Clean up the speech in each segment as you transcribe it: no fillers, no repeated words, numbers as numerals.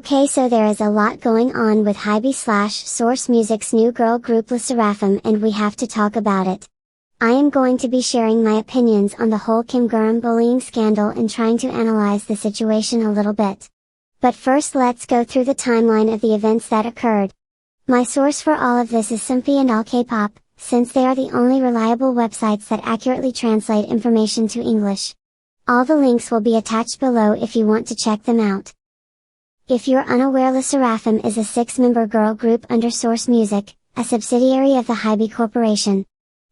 Okay, so there is a lot going on with HYBE/Source Music's new girl group SSERAFIM, and we have to talk about it. I am going to be sharing my opinions on the whole Kim Garam bullying scandal and trying to analyze the situation a little bit. But first let's go through the timeline of the events that occurred. My source for all of this is Simpy and All Kpop, since they are the only reliable websites that accurately translate information to English. All the links will be attached below if you want to check them out. If you're unaware, SSERAFIM is a 6-member girl group under Source Music, a subsidiary of the HYBE Corporation.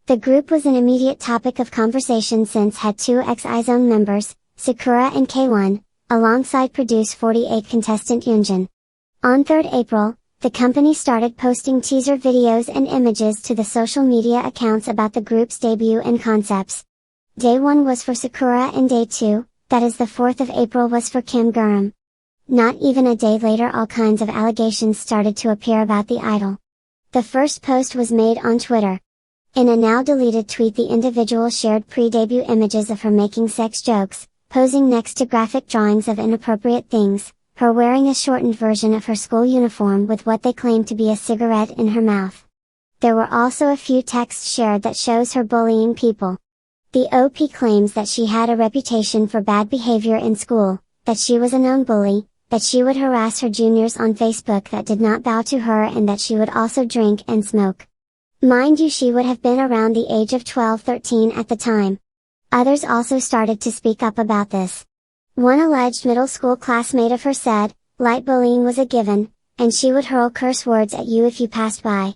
The group was an immediate topic of conversation since had two ex-IZONE members, Sakura and K1, alongside Produce 48 contestant Yoonjin. On 3rd April, the company started posting teaser videos and images to the social media accounts about the group's debut and concepts. Day 1 was for Sakura and Day 2, that is the 4th of April, was for Kim Garam. Not even a day later, all kinds of allegations started to appear about the idol. The first post was made on Twitter. In a now deleted tweet, the individual shared pre-debut images of her making sex jokes, posing next to graphic drawings of inappropriate things, her wearing a shortened version of her school uniform with what they claimed to be a cigarette in her mouth. There were also a few texts shared that shows her bullying people. The OP claims that she had a reputation for bad behavior in school, that she was a known bully, that she would harass her juniors on Facebook that did not bow to her, and that she would also drink and smoke. Mind you, she would have been around the age of 12-13 at the time. Others also started to speak up about this. One alleged middle school classmate of her said, light bullying was a given, and she would hurl curse words at you if you passed by.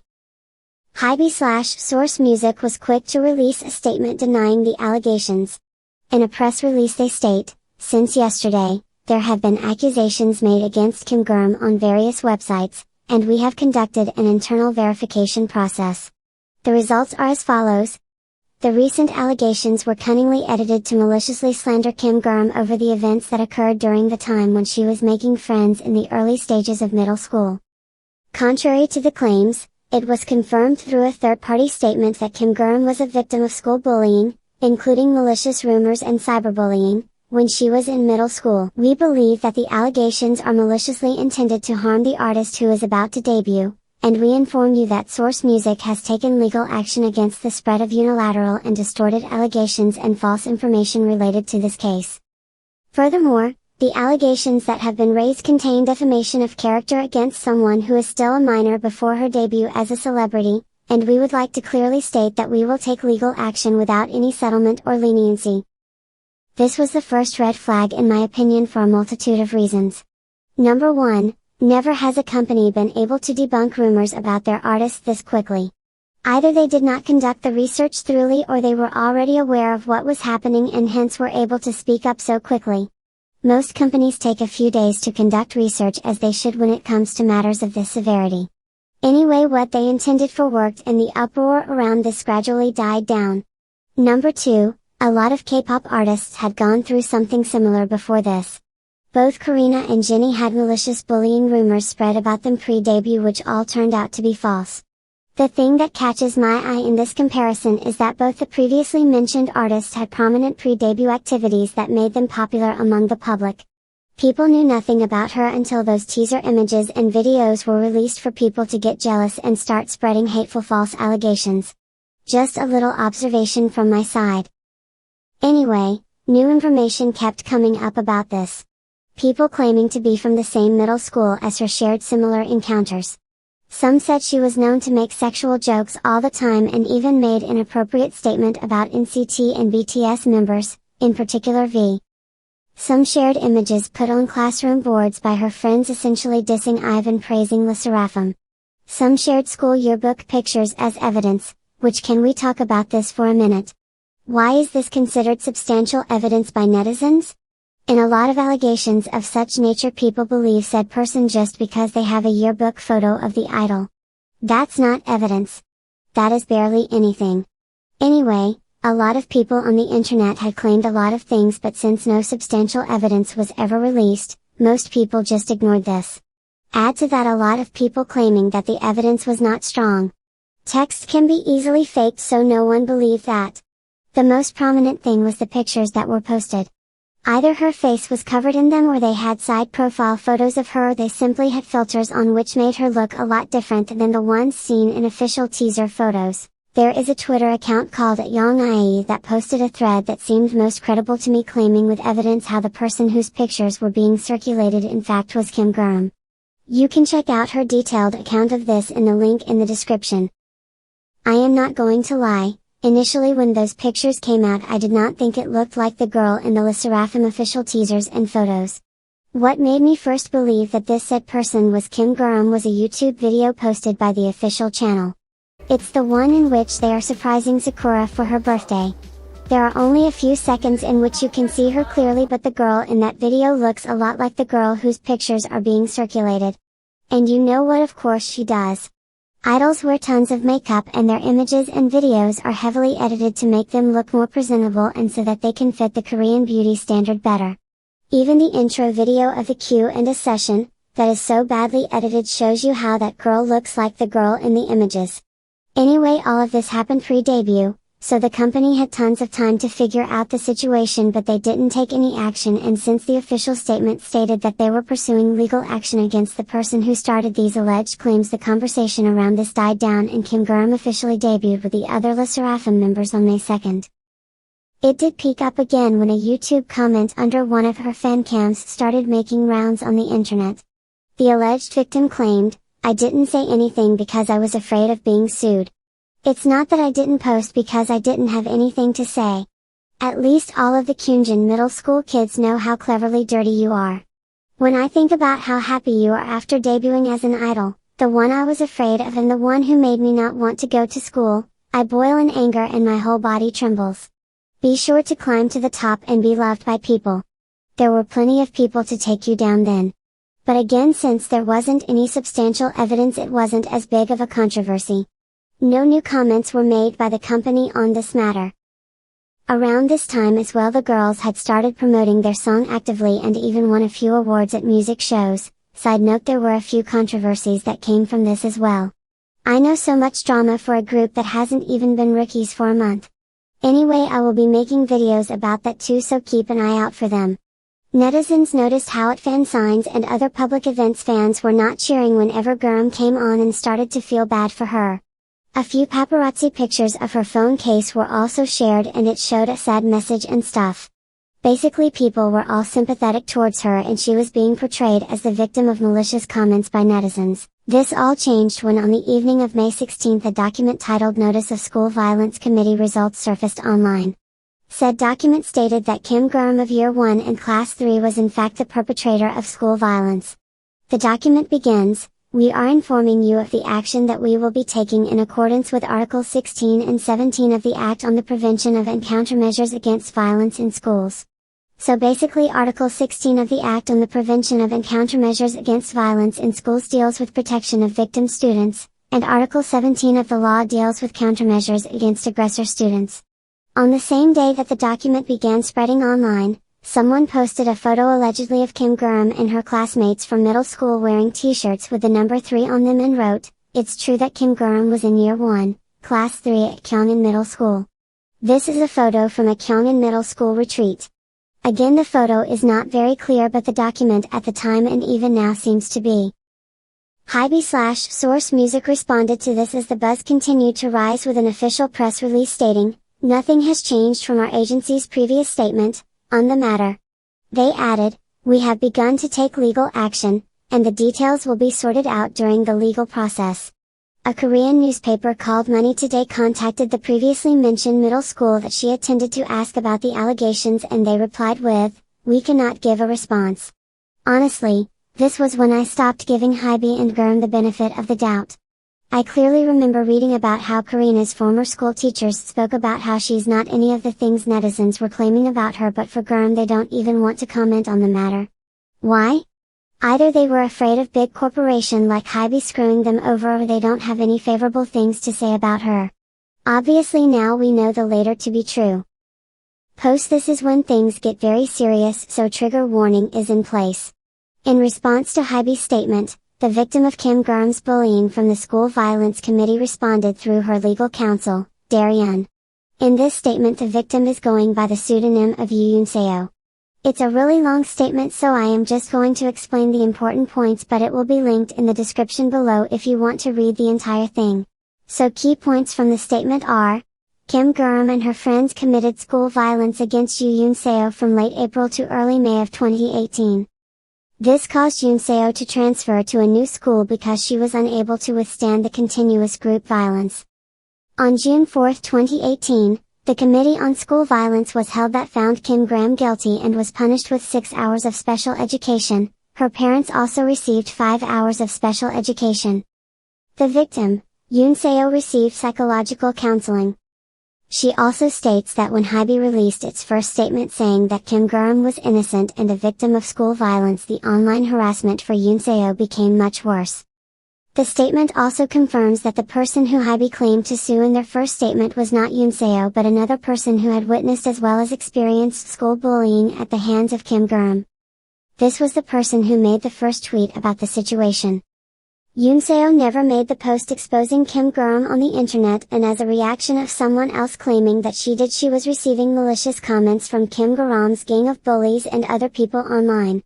HYBE/Source Music was quick to release a statement denying the allegations. In a press release they state, since yesterday, there have been accusations made against Kim Garam on various websites, and we have conducted an internal verification process. The results are as follows. The recent allegations were cunningly edited to maliciously slander Kim Garam over the events that occurred during the time when she was making friends in the early stages of middle school. Contrary to the claims, it was confirmed through a third-party statement that Kim Garam was a victim of school bullying, including malicious rumors and cyberbullying, when she was in middle school. We believe that the allegations are maliciously intended to harm the artist who is about to debut, and we inform you that Source Music has taken legal action against the spread of unilateral and distorted allegations and false information related to this case. Furthermore, the allegations that have been raised contain defamation of character against someone who is still a minor before her debut as a celebrity, and we would like to clearly state that we will take legal action without any settlement or leniency. This was the first red flag in my opinion for a multitude of reasons. Number 1, never has a company been able to debunk rumors about their artists this quickly. Either they did not conduct the research thoroughly, or they were already aware of what was happening and hence were able to speak up so quickly. Most companies take a few days to conduct research, as they should when it comes to matters of this severity. Anyway, what they intended for worked, and the uproar around this gradually died down. Number 2, a lot of K-pop artists had gone through something similar before this. Both Karina and Jennie had malicious bullying rumors spread about them pre-debut, which all turned out to be false. The thing that catches my eye in this comparison is that both the previously mentioned artists had prominent pre-debut activities that made them popular among the public. People knew nothing about her until those teaser images and videos were released for people to get jealous and start spreading hateful false allegations. Just a little observation from my side. Anyway, new information kept coming up about this. People claiming to be from the same middle school as her shared similar encounters. Some said she was known to make sexual jokes all the time, and even made an inappropriate statement about NCT and BTS members, in particular V. Some shared images put on classroom boards by her friends essentially dissing IVE and praising SSERAFIM. Some shared school yearbook pictures as evidence, which can we talk about this for a minute? Why is this considered substantial evidence by netizens? In a lot of allegations of such nature, people believe said person just because they have a yearbook photo of the idol. That's not evidence. That is barely anything. Anyway, a lot of people on the internet had claimed a lot of things, but since no substantial evidence was ever released, most people just ignored this. Add to that a lot of people claiming that the evidence was not strong. Text can be easily faked, so no one believed that. The most prominent thing was the pictures that were posted. Either her face was covered in them or they had side profile photos of her, or they simply had filters on which made her look a lot different than the ones seen in official teaser photos. There is a Twitter account called @YongIE that posted a thread that seemed most credible to me, claiming with evidence how the person whose pictures were being circulated in fact was Kim Garam. You can check out her detailed account of this in the link in the description. I am not going to lie, initially when those pictures came out I did not think it looked like the girl in the SSERAFIM official teasers and photos. What made me first believe that this said person was Kim Garam was a YouTube video posted by the official channel. It's the one in which they are surprising Sakura for her birthday. There are only a few seconds in which you can see her clearly, but the girl in that video looks a lot like the girl whose pictures are being circulated. And you know what, of course she does. Idols wear tons of makeup and their images and videos are heavily edited to make them look more presentable and so that they can fit the Korean beauty standard better. Even the intro video of the Q&A session, that is so badly edited, shows you how that girl looks like the girl in the images. Anyway, all of this happened pre-debut, so the company had tons of time to figure out the situation, but they didn't take any action, and since the official statement stated that they were pursuing legal action against the person who started these alleged claims, the conversation around this died down and Kim Garam officially debuted with the other SSERAFIM members on May 2nd. It did peak up again when a YouTube comment under one of her fan cams started making rounds on the internet. The alleged victim claimed, "I didn't say anything because I was afraid of being sued. It's not that I didn't post because I didn't have anything to say. At least all of the Kyunjin middle school kids know how cleverly dirty you are. When I think about how happy you are after debuting as an idol, the one I was afraid of and the one who made me not want to go to school, I boil in anger and my whole body trembles. Be sure to climb to the top and be loved by people. There were plenty of people to take you down then. But again, since there wasn't any substantial evidence, it wasn't as big of a controversy. No new comments were made by the company on this matter." Around this time as well, the girls had started promoting their song actively and even won a few awards at music shows. Side note, there were a few controversies that came from this as well. I know, so much drama for a group that hasn't even been rookies for a month. Anyway, I will be making videos about that too, so keep an eye out for them. Netizens noticed how at fan signs and other public events fans were not cheering whenever Garam came on and started to feel bad for her. A few paparazzi pictures of her phone case were also shared and it showed a sad message and stuff. Basically, people were all sympathetic towards her and she was being portrayed as the victim of malicious comments by netizens. This all changed when on the evening of May 16th a document titled Notice of School Violence Committee Results surfaced online. Said document stated that Kim Garam of Year 1 and Class 3 was in fact the perpetrator of school violence. The document begins, "We are informing you of the action that we will be taking in accordance with Articles 16 and 17 of the Act on the Prevention of and Countermeasures Against Violence in Schools." So basically, Article 16 of the Act on the Prevention of and Countermeasures Against Violence in Schools deals with protection of victim students, and Article 17 of the law deals with countermeasures against aggressor students. On the same day that the document began spreading online, someone posted a photo allegedly of Kim Garam and her classmates from middle school wearing t-shirts with the number 3 on them and wrote, "It's true that Kim Garam was in Year 1, Class 3 at Kyungin Middle School." This is a photo from a Kyungin Middle School retreat. Again, the photo is not very clear, but the document at the time and even now seems to be. HYBE/Source Music responded to this as the buzz continued to rise with an official press release stating, "Nothing has changed from our agency's previous statement on the matter." They added, "We have begun to take legal action, and the details will be sorted out during the legal process." A Korean newspaper called Money Today contacted the previously mentioned middle school that she attended to ask about the allegations, and they replied with, "We cannot give a response." Honestly, this was when I stopped giving HYBE and Garam the benefit of the doubt. I clearly remember reading about how Karina's former school teachers spoke about how she's not any of the things netizens were claiming about her, but for Garam they don't even want to comment on the matter. Why? Either they were afraid of big corporation like HYBE screwing them over, or they don't have any favorable things to say about her. Obviously now we know the latter to be true. Post this is when things get very serious, so trigger warning is in place. In response to HYBE's statement, the victim of Kim Garam's bullying from the School Violence Committee responded through her legal counsel, Daryun. In this statement, the victim is going by the pseudonym of Yoo Yoon Seo. It's a really long statement, so I am just going to explain the important points, but it will be linked in the description below if you want to read the entire thing. So key points from the statement are: Kim Garam and her friends committed school violence against Yoon Seo from late April to early May of 2018. This caused Yoon Seo to transfer to a new school because she was unable to withstand the continuous group violence. On June 4, 2018, the Committee on School Violence was held that found Kim Garam guilty and was punished with 6 hours of special education. Her parents also received 5 hours of special education. The victim, Yoon Seo, received psychological counseling. She also states that when HYBE released its first statement saying that Kim Garam was innocent and a victim of school violence, the online harassment for Yoon Seo became much worse. The statement also confirms that the person who HYBE claimed to sue in their first statement was not Yoon Seo but another person who had witnessed as well as experienced school bullying at the hands of Kim Garam. This was the person who made the first tweet about the situation. Yoon Seo never made the post exposing Kim Garam on the internet, and as a reaction of someone else claiming that she did, she was receiving malicious comments from Kim Garam's gang of bullies and other people online.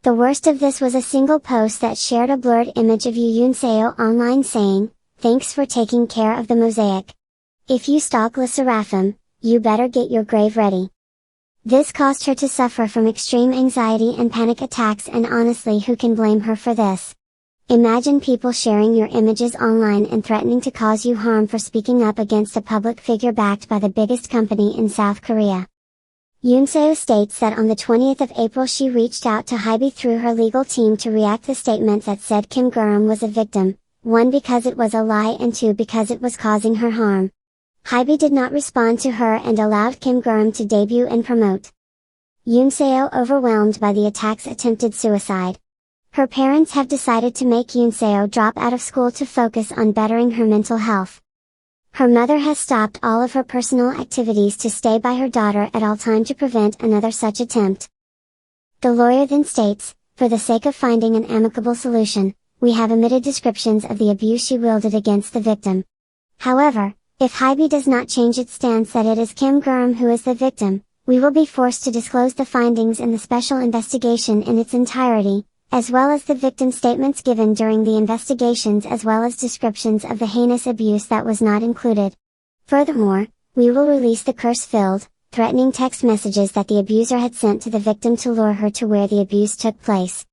The worst of this was a single post that shared a blurred image of Yoon Seo online saying, "Thanks for taking care of the mosaic. If you stalk SSERAFIM, you better get your grave ready." This caused her to suffer from extreme anxiety and panic attacks, and honestly, who can blame her for this? Imagine people sharing your images online and threatening to cause you harm for speaking up against a public figure backed by the biggest company in South Korea. Yoon Seo states that on the 20th of April she reached out to HYBE through her legal team to react to statements that said Kim Garam was a victim, 1 because it was a lie and 2 because it was causing her harm. HYBE did not respond to her and allowed Kim Garam to debut and promote. Yoon Seo, overwhelmed by the attacks, attempted suicide. Her parents have decided to make Yoon Seo drop out of school to focus on bettering her mental health. Her mother has stopped all of her personal activities to stay by her daughter at all time to prevent another such attempt. The lawyer then states, "For the sake of finding an amicable solution, we have omitted descriptions of the abuse she wielded against the victim. However, if HYBE does not change its stance that it is Kim Garam who is the victim, we will be forced to disclose the findings in the special investigation in its entirety, as well as the victim statements given during the investigations, as well as descriptions of the heinous abuse that was not included. Furthermore, we will release the curse-filled, threatening text messages that the abuser had sent to the victim to lure her to where the abuse took place."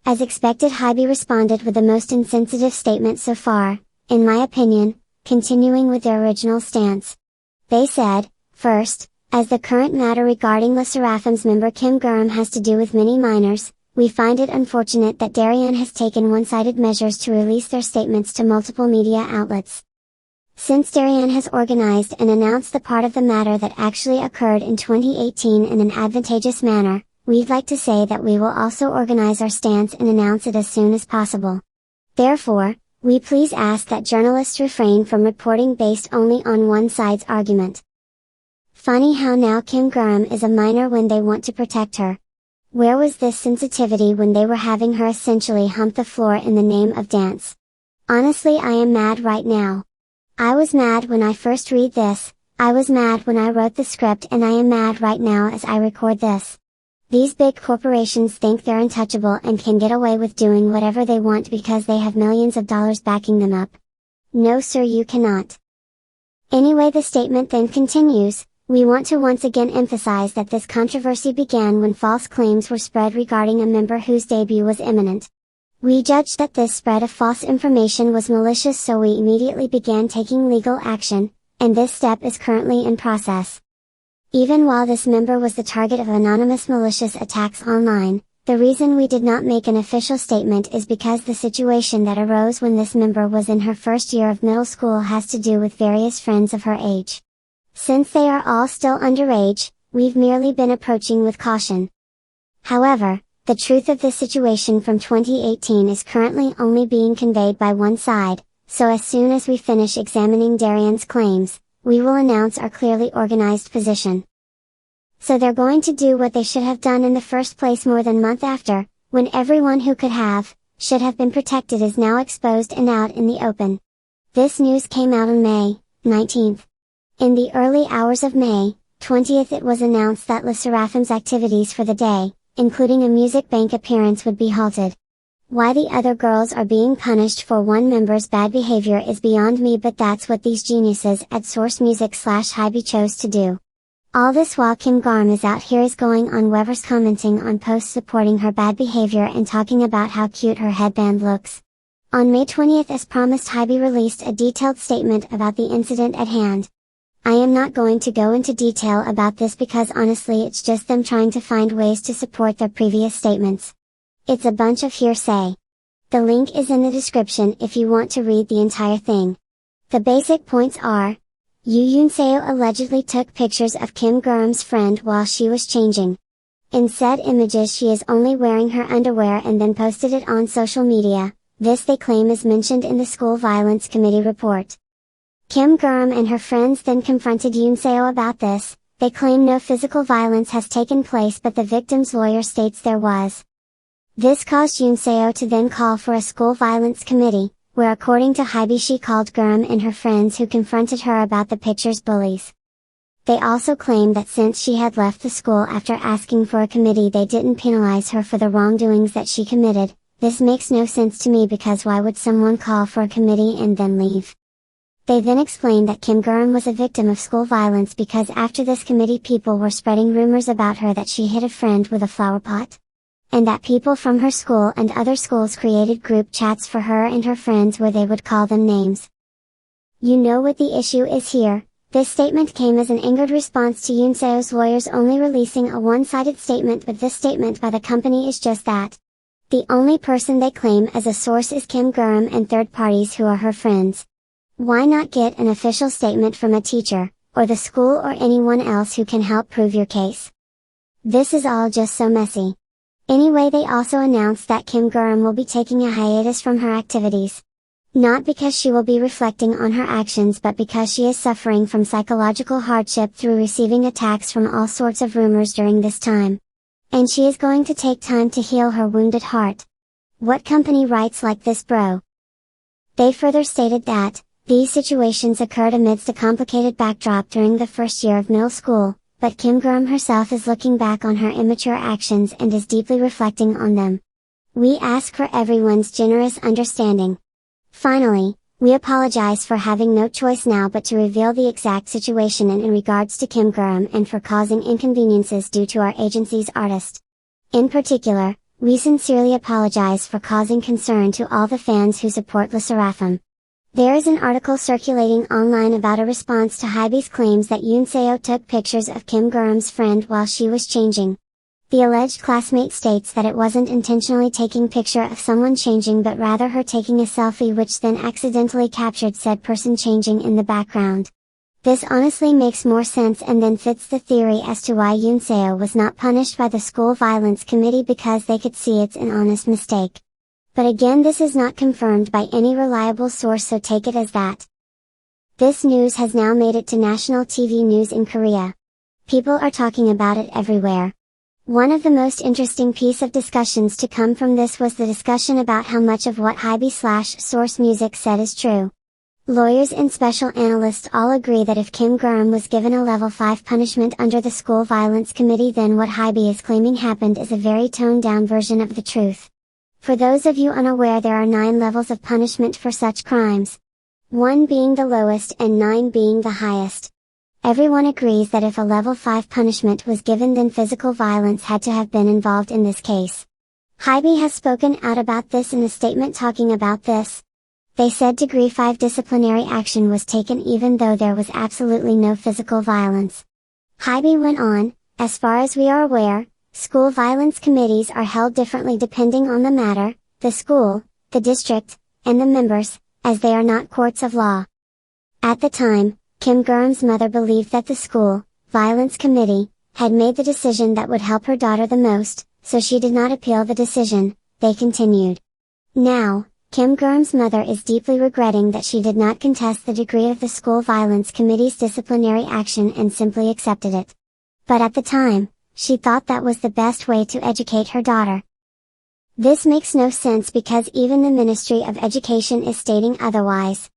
As expected, HYBE responded with the most insensitive statement so far, in my opinion, continuing with their original stance. They said, first, as the current matter regarding SSERAFIM's member Kim Garam has to do with many minors, we find it unfortunate that Daryan has taken one-sided measures to release their statements to multiple media outlets. Since Daryan has organized and announced the part of the matter that actually occurred in 2018 in an advantageous manner, we'd like to say that we will also organize our stance and announce it as soon as possible. Therefore, we please ask that journalists refrain from reporting based only on one side's argument. Funny how now Kim Garam is a minor when they want to protect her. Where was this sensitivity when they were having her essentially hump the floor in the name of dance? Honestly, I am mad right now. I was mad when I first read this, I was mad when I wrote the script, and I am mad right now as I record this. These big corporations think they're untouchable and can get away with doing whatever they want because they have millions of dollars backing them up. No sir, you cannot. Anyway, the statement then continues, "We want to once again emphasize that this controversy began when false claims were spread regarding a member whose debut was imminent. We judged that this spread of false information was malicious, so we immediately began taking legal action, and this step is currently in process. Even while this member was the target of anonymous malicious attacks online, the reason we did not make an official statement is because the situation that arose when this member was in her first year of middle school has to do with various friends of her age. Since they are all still underage, we've merely been approaching with caution. However, the truth of this situation from 2018 is currently only being conveyed by one side, so as soon as we finish examining Daryan's claims, we will announce our clearly organized position." So they're going to do what they should have done in the first place more than a month after, when everyone who could have, should have been protected is now exposed and out in the open. This news came out on May 19th. In the early hours of May, 20th it was announced that SSERAFIM's activities for the day, including a music bank appearance, would be halted. Why the other girls are being punished for one member's bad behavior is beyond me, but that's what these geniuses at Source Music/HYBE chose to do. All this while Kim Garam is out here going on Weverse commenting on posts supporting her bad behavior and talking about how cute her headband looks. On May 20th, as promised, HYBE released a detailed statement about the incident at hand. I am not going to go into detail about this because honestly it's just them trying to find ways to support their previous statements. It's a bunch of hearsay. The link is in the description if you want to read the entire thing. The basic points are: Yoon allegedly took pictures of Kim Garam's friend while she was changing. In said images she is only wearing her underwear and then posted it on social media. This they claim is mentioned in the School Violence Committee report. Kim Garam and her friends then confronted Yoon about this. They claim no physical violence has taken place, but the victim's lawyer states there was. This caused Yoon to then call for a school violence committee, where according to HYBE she called Garam and her friends who confronted her about the pictures bullies. They also claim that since she had left the school after asking for a committee, they didn't penalize her for the wrongdoings that she committed. This makes no sense to me, because why would someone call for a committee and then leave? They then explained that Kim Garam was a victim of school violence because after this committee people were spreading rumors about her that she hit a friend with a flower pot. And that people from her school and other schools created group chats for her and her friends where they would call them names. You know what the issue is here. This statement came as an angered response to Yoonseo's lawyers only releasing a one-sided statement, but this statement by the company is just that. The only person they claim as a source is Kim Garam and third parties who are her friends. Why not get an official statement from a teacher, or the school, or anyone else who can help prove your case? This is all just so messy. Anyway, they also announced that Kim Garam will be taking a hiatus from her activities. Not because she will be reflecting on her actions, but because she is suffering from psychological hardship through receiving attacks from all sorts of rumors during this time. And she is going to take time to heal her wounded heart. What company writes like this, bro? They further stated that, these situations occurred amidst a complicated backdrop during the first year of middle school, but Kim Garam herself is looking back on her immature actions and is deeply reflecting on them. We ask for everyone's generous understanding. Finally, we apologize for having no choice now but to reveal the exact situation in regards to Kim Garam and for causing inconveniences due to our agency's artist. In particular, we sincerely apologize for causing concern to all the fans who support SSERAFIM. There is an article circulating online about a response to HYBE's claims that Yoon took pictures of Kim Garam's friend while she was changing. The alleged classmate states that it wasn't intentionally taking picture of someone changing, but rather her taking a selfie which then accidentally captured said person changing in the background. This honestly makes more sense and then fits the theory as to why Yoon was not punished by the School Violence Committee, because they could see it's an honest mistake. But again, this is not confirmed by any reliable source, so take it as that. This news has now made it to national TV news in Korea. People are talking about it everywhere. One of the most interesting piece of discussions to come from this was the discussion about how much of what HYBE/Source Music said is true. Lawyers and special analysts all agree that if Kim Garam was given a level 5 punishment under the School Violence Committee, then what HYBE is claiming happened is a very toned down version of the truth. For those of you unaware, there are 9 levels of punishment for such crimes. 1 being the lowest and 9 being the highest. Everyone agrees that if a level 5 punishment was given, then physical violence had to have been involved in this case. HYBE has spoken out about this in a statement talking about this. They said degree 5 disciplinary action was taken even though there was absolutely no physical violence. HYBE went on, as far as we are aware, school violence committees are held differently depending on the matter, the school, the district, and the members, as they are not courts of law. At the time, Kim Garam's mother believed that the School Violence Committee had made the decision that would help her daughter the most, so she did not appeal the decision, they continued. Now, Kim Garam's mother is deeply regretting that she did not contest the degree of the School Violence Committee's disciplinary action and simply accepted it. But at the time, she thought that was the best way to educate her daughter. This makes no sense because even the Ministry of Education is stating otherwise.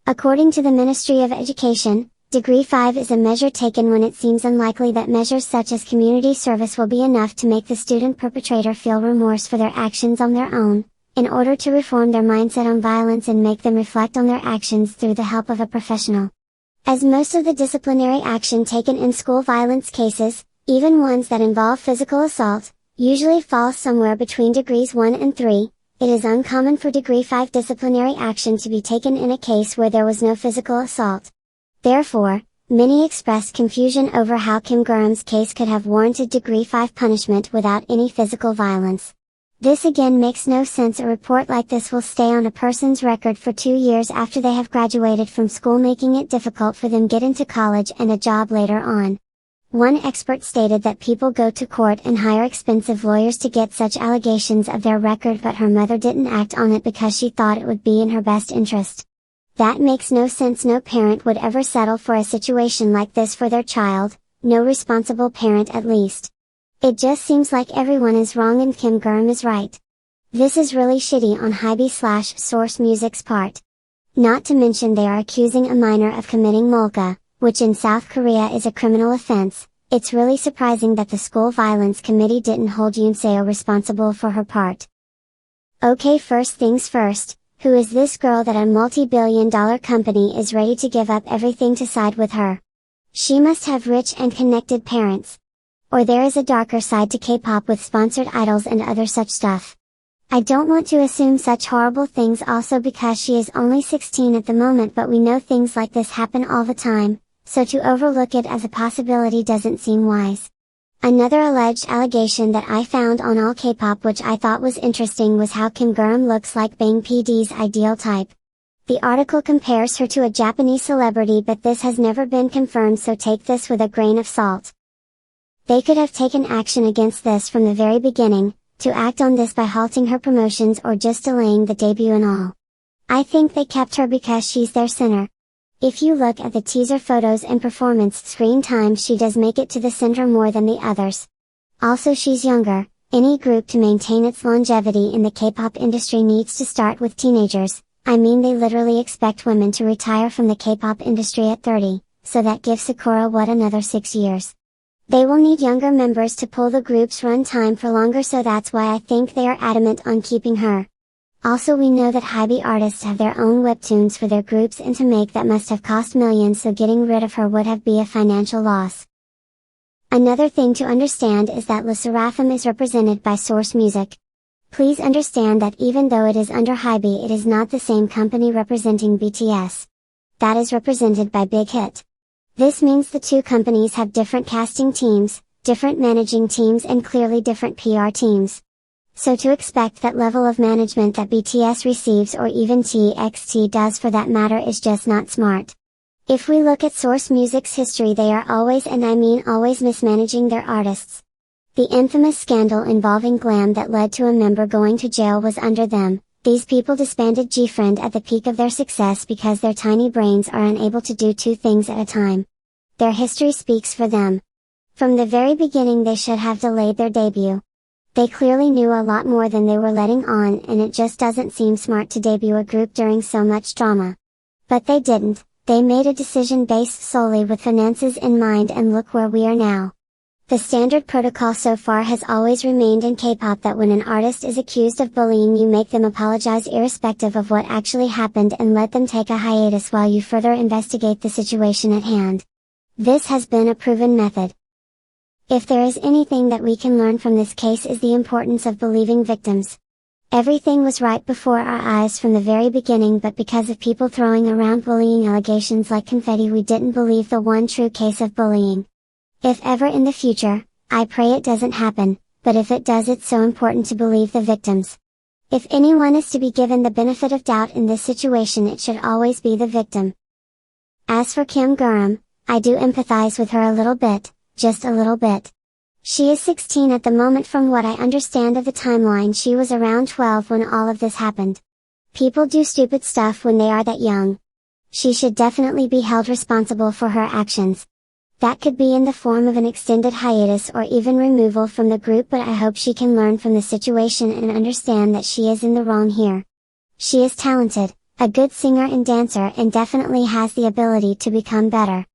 According to the Ministry of Education, Degree 5 is a measure taken when it seems unlikely that measures such as community service will be enough to make the student perpetrator feel remorse for their actions on their own, in order to reform their mindset on violence and make them reflect on their actions through the help of a professional. As most of the disciplinary action taken in school violence cases, even ones that involve physical assault, usually fall somewhere between degrees 1 and 3, it is uncommon for degree 5 disciplinary action to be taken in a case where there was no physical assault. Therefore, many expressed confusion over how Kim Garam's case could have warranted degree 5 punishment without any physical violence. This again makes no sense. A report like this will stay on a person's record for 2 years after they have graduated from school, making it difficult for them to get into college and a job later on. One expert stated that people go to court and hire expensive lawyers to get such allegations of their record, but her mother didn't act on it because she thought it would be in her best interest. That makes no sense. No parent would ever settle for a situation like this for their child, no responsible parent at least. It just seems like everyone is wrong and Kim Garam is right. This is really shitty on HYBE/Source Music's part. Not to mention they are accusing a minor of committing molka, which in South Korea is a criminal offense. It's really surprising that the school violence committee didn't hold Yoon Seo responsible for her part. Okay, first things first. Who is this girl that a multi-billion-dollar company is ready to give up everything to side with her? She must have rich and connected parents. Or there is a darker side to K-pop with sponsored idols and other such stuff. I don't want to assume such horrible things also because she is only 16 at the moment, but we know things like this happen all the time, so to overlook it as a possibility doesn't seem wise. Another alleged allegation that I found on All K-pop which I thought was interesting was how Kim Garam looks like Bang PD's ideal type. The article compares her to a Japanese celebrity, but this has never been confirmed, so take this with a grain of salt. They could have taken action against this from the very beginning, to act on this by halting her promotions or just delaying the debut and all. I think they kept her because she's their sinner. If you look at the teaser photos and performance screen time, she does make it to the center more than the others. Also, she's younger. Any group to maintain its longevity in the K-pop industry needs to start with teenagers. I mean, they literally expect women to retire from the K-pop industry at 30, so that gives Sakura another 6 years. They will need younger members to pull the group's run time for longer, so that's why I think they are adamant on keeping her. Also, we know that HYBE artists have their own webtoons for their groups, and to make that must have cost millions, so getting rid of her would have been a financial loss. Another thing to understand is that SSERAFIM is represented by Source Music. Please understand that even though it is under HYBE, it is not the same company representing BTS. That is represented by Big Hit. This means the two companies have different casting teams, different managing teams, and clearly different PR teams. So to expect that level of management that BTS receives, or even TXT does for that matter, is just not smart. If we look at Source Music's history, they are always, and I mean always, mismanaging their artists. The infamous scandal involving Glam that led to a member going to jail was under them. These people disbanded G-Friend at the peak of their success because their tiny brains are unable to do two things at a time. Their history speaks for them. From the very beginning they should have delayed their debut. They clearly knew a lot more than they were letting on, and it just doesn't seem smart to debut a group during so much drama. But they didn't, they made a decision based solely with finances in mind, and look where we are now. The standard protocol so far has always remained in K-pop that when an artist is accused of bullying, you make them apologize irrespective of what actually happened and let them take a hiatus while you further investigate the situation at hand. This has been a proven method. If there is anything that we can learn from this case, is the importance of believing victims. Everything was right before our eyes from the very beginning, but because of people throwing around bullying allegations like confetti, we didn't believe the one true case of bullying. If ever in the future, I pray it doesn't happen, but if it does, it's so important to believe the victims. If anyone is to be given the benefit of doubt in this situation, it should always be the victim. As for Kim Garam, I do empathize with her a little bit. Just a little bit. She is 16 at the moment. From what I understand of the timeline, she was around 12 when all of this happened. People do stupid stuff when they are that young. She should definitely be held responsible for her actions. That could be in the form of an extended hiatus or even removal from the group, but I hope she can learn from the situation and understand that she is in the wrong here. She is talented, a good singer and dancer, and definitely has the ability to become better.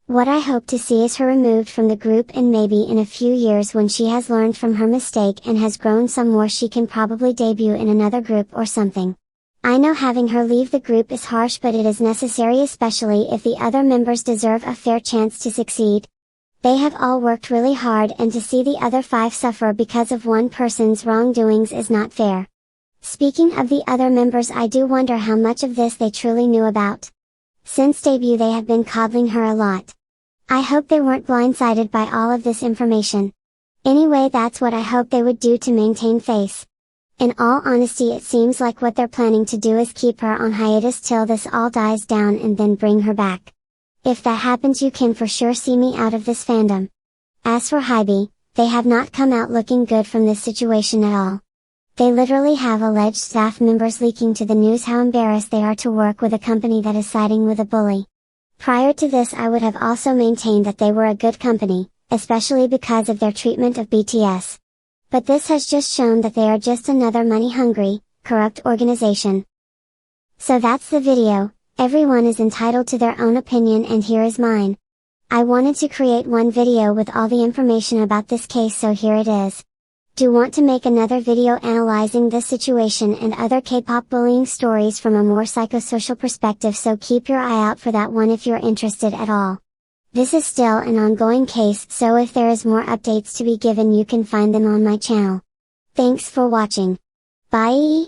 What I hope to see is her removed from the group, and maybe in a few years when she has learned from her mistake and has grown some more, she can probably debut in another group or something. I know having her leave the group is harsh, but it is necessary, especially if the other members deserve a fair chance to succeed. They have all worked really hard, and to see the other 5 suffer because of one person's wrongdoings is not fair. Speaking of the other members, I do wonder how much of this they truly knew about. Since debut they have been coddling her a lot. I hope they weren't blindsided by all of this information. Anyway, that's what I hope they would do to maintain face. In all honesty, it seems like what they're planning to do is keep her on hiatus till this all dies down and then bring her back. If that happens, you can for sure see me out of this fandom. As for HYBE, they have not come out looking good from this situation at all. They literally have alleged staff members leaking to the news how embarrassed they are to work with a company that is siding with a bully. Prior to this, I would have also maintained that they were a good company, especially because of their treatment of BTS. But this has just shown that they are just another money-hungry, corrupt organization. So that's the video. Everyone is entitled to their own opinion, and here is mine. I wanted to create one video with all the information about this case, so here it is. Do want to make another video analyzing this situation and other K-pop bullying stories from a more psychosocial perspective, so keep your eye out for that one if you're interested at all. This is still an ongoing case, so if there is more updates to be given, you can find them on my channel. Thanks for watching. Bye!